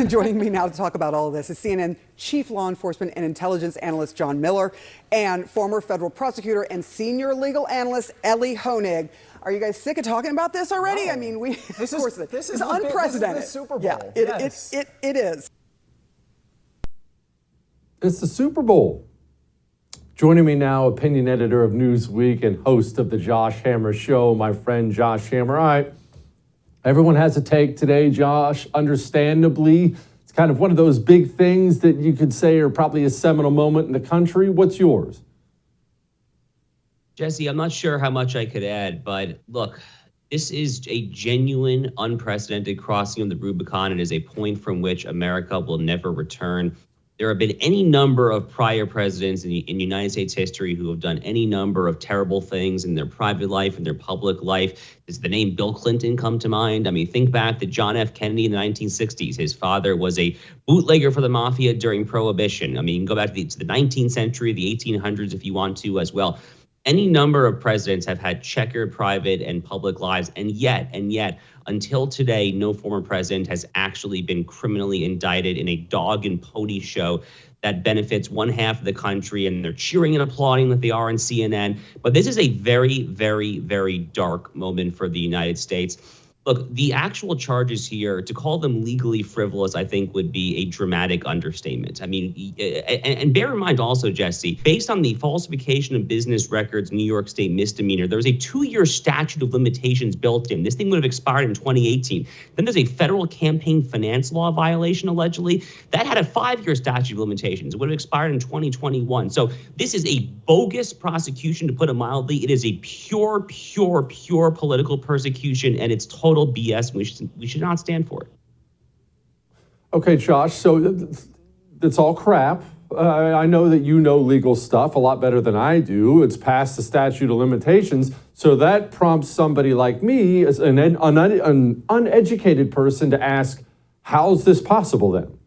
Joining me now to talk about all of this is CNN Chief Law Enforcement and Intelligence Analyst John Miller and former federal prosecutor and senior legal analyst Ellie Honig. Are you guys sick of talking about this already? No. I mean, this is unprecedented. This is the Super Bowl. Yeah, it is. It's the Super Bowl. Joining me now, opinion editor of Newsweek and host of the Josh Hammer Show, my friend Josh Hammer. All right, everyone has a take today, Josh. Understandably, it's kind of one of those big things that you could say are probably a seminal moment in the country. What's yours? Jesse, I'm not sure how much I could add, but look, this is a genuine, unprecedented crossing of the Rubicon. It is a point from which America will never return. There have been any number of prior presidents in United States history who have done any number of terrible things in their private life and their public life. Does the name Bill Clinton come to mind? I mean, think back to John F. Kennedy in the 1960s. His father was a bootlegger for the mafia during Prohibition. I mean, you can go back to the 19th century, the 1800s if you want to as well. Any number of presidents have had checkered private and public lives, and yet, until today, no former president has actually been criminally indicted in a dog and pony show that benefits one half of the country, and they're cheering and applauding that they are on CNN. But this is a very, very, very dark moment for the United States. Look, the actual charges here, to call them legally frivolous, I think would be a dramatic understatement. I mean, and bear in mind also, Jesse, based on the falsification of business records, New York State misdemeanor, there was a 2-year statute of limitations built in. This thing would have expired in 2018. Then there's a federal campaign finance law violation, allegedly. That had a 5-year statute of limitations. It would have expired in 2021. So this is a bogus prosecution, to put it mildly. It is a pure political persecution, and it's total BS. We should not stand for it. Okay, Josh, so it's all crap. I know that you know legal stuff a lot better than I do. It's past the statute of limitations. So that prompts somebody like me, as an uneducated person, to ask, how's this possible then?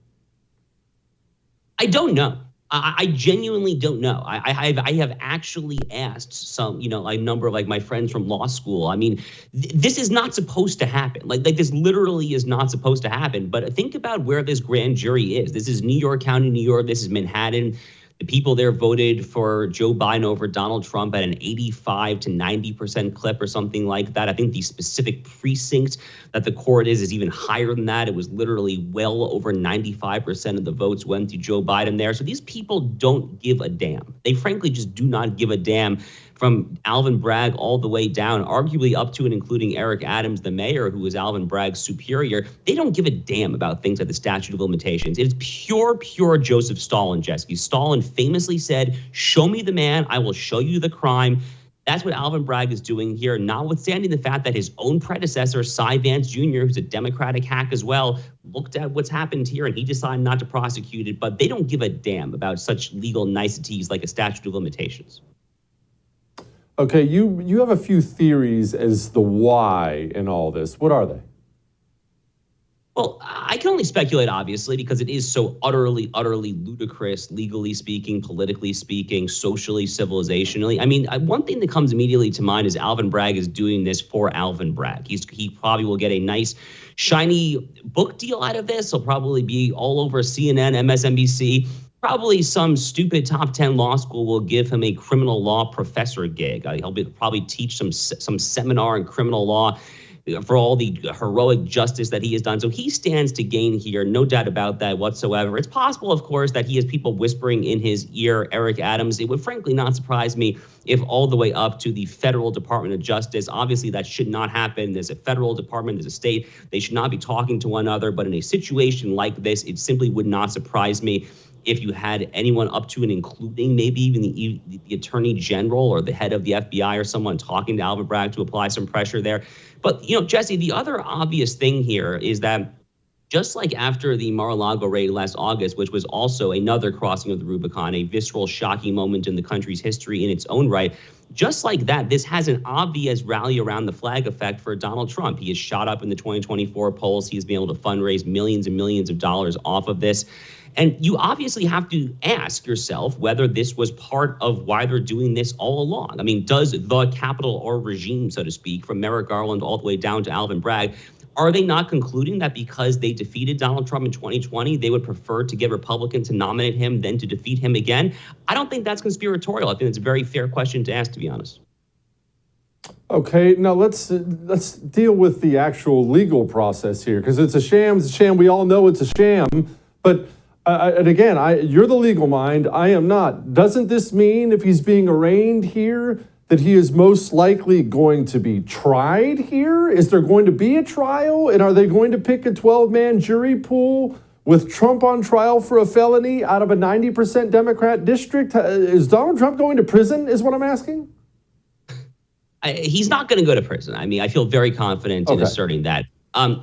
I don't know. I genuinely don't know. I have actually asked some, a number of my friends from law school. I mean, this is not supposed to happen. Like this literally is not supposed to happen. But think about where this grand jury is. This is New York County, New York. This is Manhattan. The people there voted for Joe Biden over Donald Trump at an 85 to 90% clip or something like that. I think the specific precinct that the court is even higher than that. It was literally well over 95% of the votes went to Joe Biden there. So these people don't give a damn. They frankly just do not give a damn, from Alvin Bragg all the way down, arguably up to and including Eric Adams, the mayor, who was Alvin Bragg's superior. They don't give a damn about things like the statute of limitations. It is pure Joseph Stalin, Jesse. Stalin famously said, "Show me the man, I will show you the crime." That's what Alvin Bragg is doing here, notwithstanding the fact that his own predecessor, Cy Vance Jr., who's a Democratic hack as well, looked at what's happened here and he decided not to prosecute it. But they don't give a damn about such legal niceties like a statute of limitations. Okay, you have a few theories as the why in all this. What are they? Well, I can only speculate, obviously, because it is so utterly ludicrous, legally speaking, politically speaking, socially, civilizationally. I mean, one thing that comes immediately to mind is Alvin Bragg is doing this for Alvin Bragg. He probably will get a nice, shiny book deal out of this. He'll probably be all over CNN, MSNBC. Probably some stupid top 10 law school will give him a criminal law professor gig. He'll probably teach some seminar in criminal law for all the heroic justice that he has done. So he stands to gain here, no doubt about that whatsoever. It's possible, of course, that he has people whispering in his ear, Eric Adams. It would frankly not surprise me if all the way up to the federal Department of Justice. Obviously, that should not happen. There's a federal department, there's a state. They should not be talking to one another. But in a situation like this, it simply would not surprise me if you had anyone up to and including maybe even the attorney general or the head of the FBI or someone talking to Alvin Bragg to apply some pressure there. But, Jesse, the other obvious thing here is that just like after the Mar-a-Lago raid last August, which was also another crossing of the Rubicon, a visceral, shocking moment in the country's history in its own right, just like that, this has an obvious rally around the flag effect for Donald Trump. He has shot up in the 2024 polls. He has been able to fundraise millions and millions of dollars off of this. And you obviously have to ask yourself whether this was part of why they're doing this all along. I mean, does the capital or regime, so to speak, from Merrick Garland all the way down to Alvin Bragg, Are they not concluding that because they defeated Donald Trump in 2020, they would prefer to get Republicans to nominate him than to defeat him again? I don't think that's conspiratorial. I think it's a very fair question to ask, to be honest. Okay, now let's deal with the actual legal process here, because it's a sham. It's a sham. We all know it's a sham. But and again, you're the legal mind. I am not. Doesn't this mean if he's being arraigned here that he is most likely going to be tried here? Is there going to be a trial? And are they going to pick a 12-man jury pool with Trump on trial for a felony out of a 90% Democrat district? Is Donald Trump going to prison, is what I'm asking? He's not going to go to prison. I mean, I feel very confident in asserting that.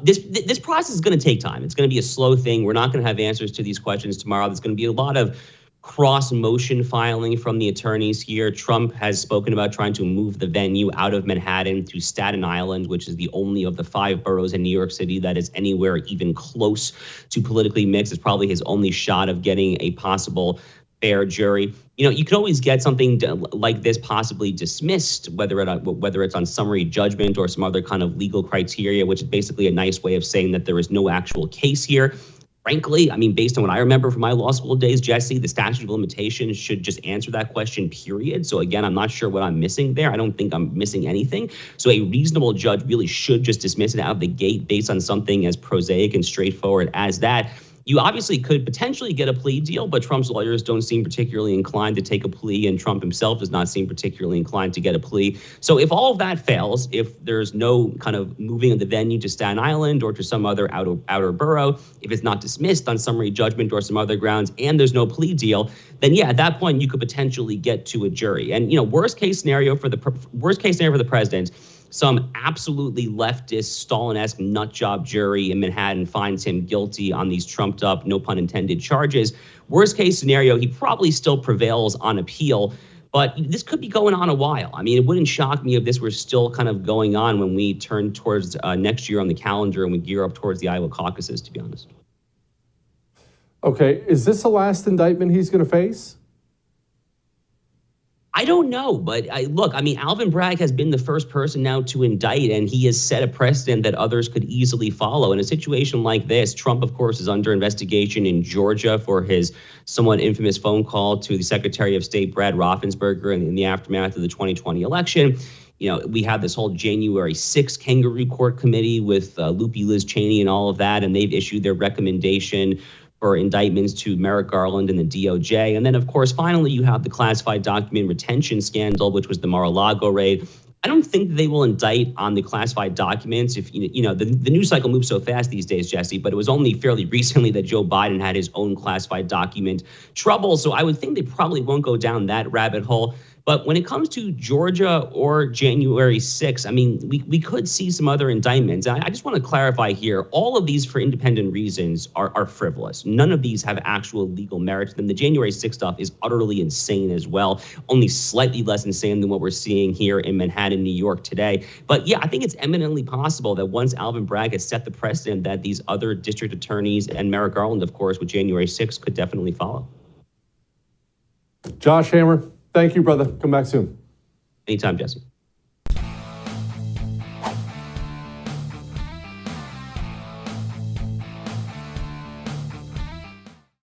This process is going to take time. It's going to be a slow thing. We're not going to have answers to these questions tomorrow. There's going to be a lot of cross-motion filing from the attorneys here. Trump has spoken about trying to move the venue out of Manhattan to Staten Island, which is the only of the 5 boroughs in New York City that is anywhere even close to politically mixed. It's probably his only shot of getting a possible fair jury. You know, you can always get something like this possibly dismissed, whether it's on summary judgment or some other kind of legal criteria, which is basically a nice way of saying that there is no actual case here. Frankly, I mean, based on what I remember from my law school days, Jesse, the statute of limitations should just answer that question, period. So again, I'm not sure what I'm missing there. I don't think I'm missing anything. So a reasonable judge really should just dismiss it out of the gate based on something as prosaic and straightforward as that. You obviously could potentially get a plea deal, but Trump's lawyers don't seem particularly inclined to take a plea, and Trump himself does not seem particularly inclined to get a plea. So if all of that fails, if there's no kind of moving of the venue to Staten Island or to some other outer borough, if it's not dismissed on summary judgment or some other grounds, and there's no plea deal, then yeah, at that point you could potentially get to a jury. And worst case scenario for the president, some absolutely leftist, Stalin-esque nutjob jury in Manhattan finds him guilty on these trumped up, no pun intended, charges. Worst case scenario, he probably still prevails on appeal, but this could be going on a while. I mean, it wouldn't shock me if this were still kind of going on when we turn towards next year on the calendar and we gear up towards the Iowa caucuses, to be honest. Okay, is this the last indictment he's going to face? I don't know, but look, I mean, Alvin Bragg has been the first person now to indict, and he has set a precedent that others could easily follow. In a situation like this, Trump, of course, is under investigation in Georgia for his somewhat infamous phone call to the Secretary of State, Brad Raffensperger, in the aftermath of the 2020 election. We have this whole January 6th kangaroo court committee with Loopy Liz Cheney and all of that, and they've issued their recommendation for indictments to Merrick Garland and the DOJ. And then, of course, finally, you have the classified document retention scandal, which was the Mar-a-Lago raid. I don't think they will indict on the classified documents. If the news cycle moves so fast these days, Jesse, but it was only fairly recently that Joe Biden had his own classified document trouble. So I would think they probably won't go down that rabbit hole. But when it comes to Georgia or January 6th, I mean, we could see some other indictments. I just want to clarify here, all of these for independent reasons are frivolous. None of these have actual legal merit to them. The January 6th stuff is utterly insane as well, only slightly less insane than what we're seeing here in Manhattan, New York today. But yeah, I think it's eminently possible that once Alvin Bragg has set the precedent, that these other district attorneys and Merrick Garland, of course, with January 6th could definitely follow. Josh Hammer, thank you, brother. Come back soon. Anytime, Jesse.